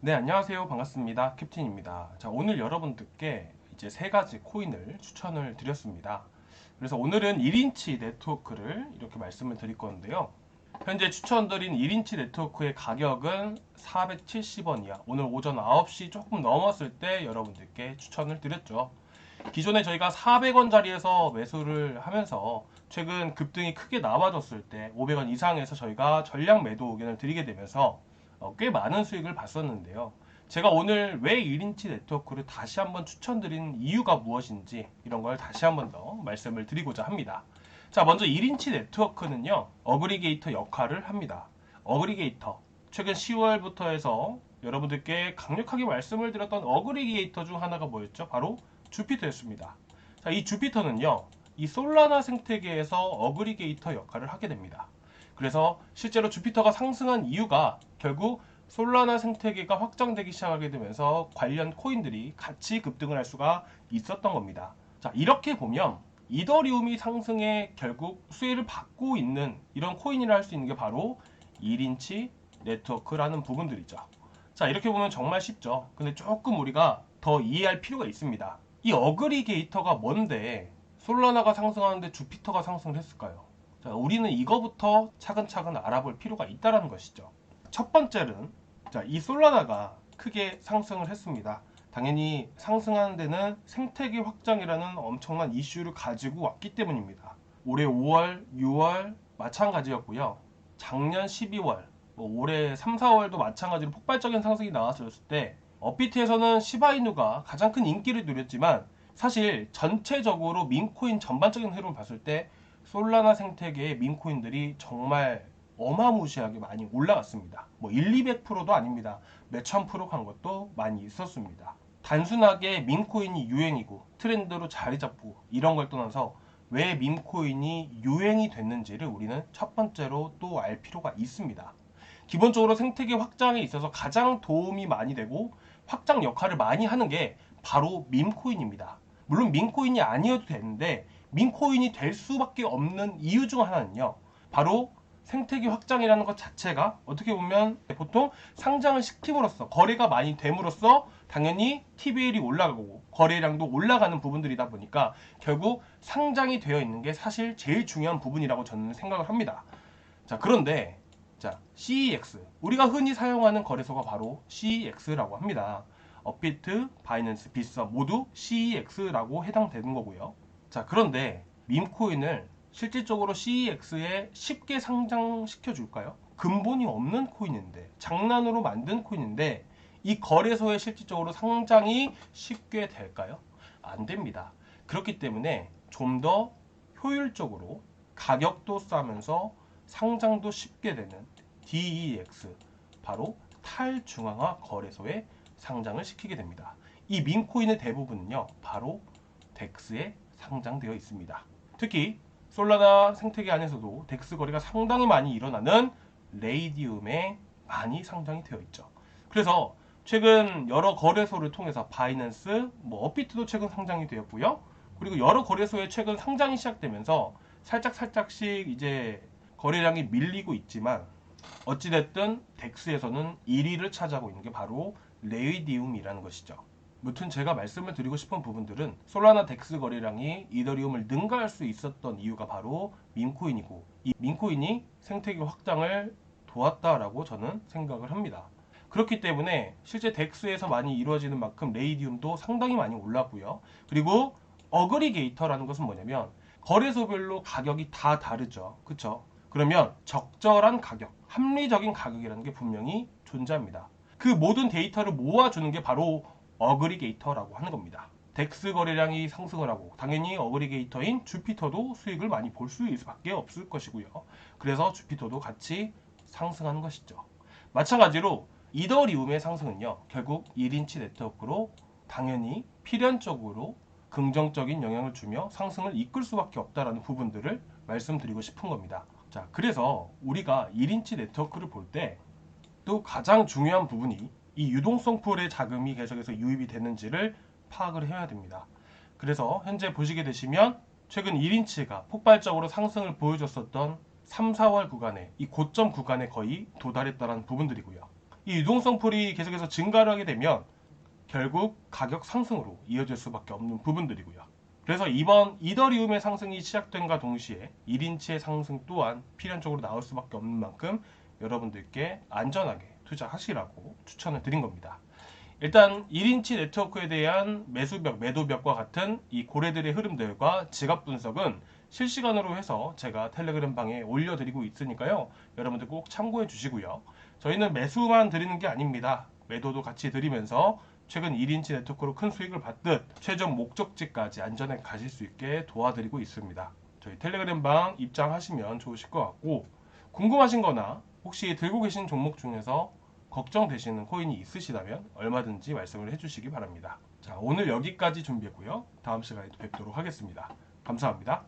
네, 안녕하세요. 반갑습니다. 캡틴입니다. 자, 오늘 여러분들께 이제 세 가지 코인을 추천을 드렸습니다. 그래서 오늘은 1인치 네트워크를 이렇게 말씀을 드릴 건데요. 현재 추천드린 1인치 네트워크의 가격은 470원이야. 오늘 오전 9시 조금 넘었을 때 여러분들께 추천을 드렸죠. 기존에 저희가 400원짜리에서 매수를 하면서 최근 급등이 크게 나와줬을 때 500원 이상에서 저희가 전량 매도 의견을 드리게 되면서 꽤 많은 수익을 봤었는데요. 제가 오늘 왜 1인치 네트워크를 다시 한번 추천드린 이유가 무엇인지 이런 걸 다시 한번 더 말씀을 드리고자 합니다. 자, 먼저 1인치 네트워크는요, 어그리게이터 역할을 합니다. 어그리게이터. 최근 10월부터 해서 여러분들께 강력하게 말씀을 드렸던 어그리게이터 중 하나가 뭐였죠? 바로 주피터였습니다. 자, 이 주피터는요, 이 솔라나 생태계에서 어그리게이터 역할을 하게 됩니다. 그래서 실제로 주피터가 상승한 이유가 결국 솔라나 생태계가 확장되기 시작하게 되면서 관련 코인들이 같이 급등을 할 수가 있었던 겁니다. 자, 이렇게 보면 이더리움이 상승에 결국 수혜를 받고 있는 이런 코인이라 할 수 있는 게 바로 1인치 네트워크라는 부분들이죠. 자, 이렇게 보면 정말 쉽죠. 근데 조금 우리가 더 이해할 필요가 있습니다. 이 어그리게이터가 뭔데 솔라나가 상승하는데 주피터가 상승을 했을까요? 자, 우리는 이거부터 차근차근 알아볼 필요가 있다는 것이죠. 첫 번째는 이 솔라나가 크게 상승을 했습니다. 당연히 상승하는 데는 생태계 확장이라는 엄청난 이슈를 가지고 왔기 때문입니다. 올해 5월, 6월 마찬가지였고요. 작년 12월, 올해 3, 4월도 마찬가지로 폭발적인 상승이 나왔을 때 업비트에서는 시바이누가 가장 큰 인기를 누렸지만 사실 전체적으로 민코인 전반적인 흐름을 봤을 때 솔라나 생태계의 민코인들이 정말 어마무시하게 많이 올라갔습니다. 뭐 1, 200%도 아닙니다. 몇천 프로 간 것도 많이 있었습니다. 단순하게 민코인이 유행이고 트렌드로 자리 잡고 이런 걸 떠나서 왜 민코인이 유행이 됐는지를 우리는 첫 번째로 또 알 필요가 있습니다. 기본적으로 생태계 확장에 있어서 가장 도움이 많이 되고 확장 역할을 많이 하는 게 바로 밈코인입니다. 물론 밈코인이 아니어도 되는데 밈코인이 될 수밖에 없는 이유 중 하나는요. 바로 생태계 확장이라는 것 자체가 어떻게 보면 보통 상장을 시킴으로써 거래가 많이 됨으로써 당연히 TVL이 올라가고 거래량도 올라가는 부분들이다 보니까 결국 상장이 되어 있는 게 사실 제일 중요한 부분이라고 저는 생각을 합니다. 자, 그런데 CEX. 우리가 흔히 사용하는 거래소가 바로 CEX라고 합니다. 업비트, 바이낸스, 빗썸 모두 CEX라고 해당되는 거고요. 자, 그런데 밈코인을 실질적으로 CEX에 쉽게 상장시켜 줄까요? 근본이 없는 코인인데, 장난으로 만든 코인인데, 이 거래소에 실질적으로 상장이 쉽게 될까요? 안 됩니다. 그렇기 때문에 좀 더 효율적으로 가격도 싸면서 상장도 쉽게 되는 DEX, 바로 탈중앙화 거래소에 상장을 시키게 됩니다. 이 밈코인의 대부분은요, 바로 덱스에 상장되어 있습니다. 특히 솔라나 생태계 안에서도 덱스 거래가 상당히 많이 일어나는 레이디움에 많이 상장이 되어 있죠. 그래서 최근 여러 거래소를 통해서 바이낸스, 업비트도 최근 상장이 되었고요. 그리고 여러 거래소에 최근 상장이 시작되면서 살짝씩 이제 거래량이 밀리고 있지만 어찌됐든 덱스에서는 1위를 차지하고 있는 게 바로 레이디움이라는 것이죠. 무튼 제가 말씀을 드리고 싶은 부분들은 솔라나 덱스 거래량이 이더리움을 능가할 수 있었던 이유가 바로 밈코인이고 이 밈코인이 생태계 확장을 도왔다라고 저는 생각을 합니다. 그렇기 때문에 실제 덱스에서 많이 이루어지는 만큼 레이디움도 상당히 많이 올랐고요. 그리고 어그리게이터라는 것은 뭐냐면 거래소별로 가격이 다 다르죠. 그쵸? 그러면 적절한 가격, 합리적인 가격이라는 게 분명히 존재합니다. 그 모든 데이터를 모아주는 게 바로 어그리게이터라고 하는 겁니다. 덱스 거래량이 상승을 하고 당연히 어그리게이터인 주피터도 수익을 많이 볼 수밖에 없을 것이고요. 그래서 주피터도 같이 상승하는 것이죠. 마찬가지로 이더리움의 상승은요. 결국 1인치 네트워크로 당연히 필연적으로 긍정적인 영향을 주며 상승을 이끌 수밖에 없다라는 부분들을 말씀드리고 싶은 겁니다. 자, 그래서 우리가 1인치 네트워크를 볼 때 또 가장 중요한 부분이 이 유동성 풀의 자금이 계속해서 유입이 되는지를 파악을 해야 됩니다. 그래서 현재 보시게 되시면 최근 1인치가 폭발적으로 상승을 보여줬었던 3, 4월 구간에 이 고점 구간에 거의 도달했다는 부분들이고요. 이 유동성 풀이 계속해서 증가를 하게 되면 결국 가격 상승으로 이어질 수밖에 없는 부분들이고요. 그래서 이번 이더리움의 상승이 시작된과 동시에 1인치의 상승 또한 필연적으로 나올 수밖에 없는 만큼 여러분들께 안전하게 투자하시라고 추천을 드린 겁니다. 일단 1인치 네트워크에 대한 매수벽, 매도벽과 같은 이 고래들의 흐름들과 지갑 분석은 실시간으로 해서 제가 텔레그램 방에 올려드리고 있으니까요. 여러분들 꼭 참고해 주시고요. 저희는 매수만 드리는 게 아닙니다. 매도도 같이 드리면서 최근 1인치 네트워크로 큰 수익을 받듯 최종 목적지까지 안전하게 가실 수 있게 도와드리고 있습니다. 저희 텔레그램 방 입장하시면 좋으실 것 같고, 궁금하신 거나 혹시 들고 계신 종목 중에서 걱정되시는 코인이 있으시다면 얼마든지 말씀을 해주시기 바랍니다. 자, 오늘 여기까지 준비했고요. 다음 시간에 또 뵙도록 하겠습니다. 감사합니다.